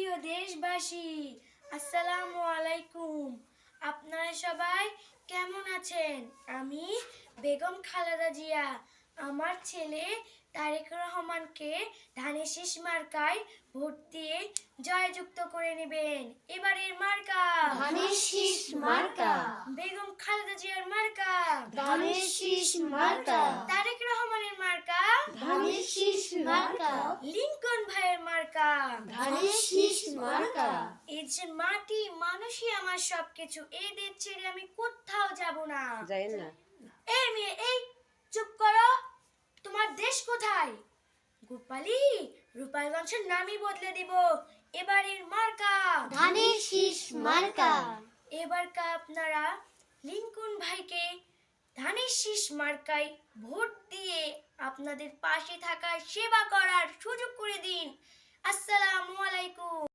প্রিয় দেশবাসী, আসসালামু আলাইকুম। আপনারা সবাই কেমন আছেন? আমি বেগম খালেদা জিয়া আমার ছেলে তারেক রহমানকে ধানের শীষ মার্কায় ভোট দিয়ে জয়যুক্ত করে নেবেন। এবারের মার্কা ধানের শীষ মার্কা, বেগম খালেদা জিয়ার মার্কা ধানের শীষ মার্কা, তারেক রহমানের মার্কা ধানের শীষ মার্কা, লিংকন ভাইয়ের মার্কা ধানের শীষ মার্কা। এই যে মাটি মানুষই আমার সবকিছু, এই দেশ ছেড়ে আমি কোথাও যাব না। যাই না। এই মেয়ে, এই চুপ করো। তোমার দেশ কোথায়? গোপালী, রূপালগঞ্জের নামই বদলে দিব। এবারের মার্কা ধানের শীষ মার্কা। এবারকা আপনারা লিংকন ভাইকে ধানের শীষ মার্কায় ভোট দিয়ে আপনাদের পাশে থাকার সেবা করার সুযোগ করে দিন। আসসালামু আলাইকুম।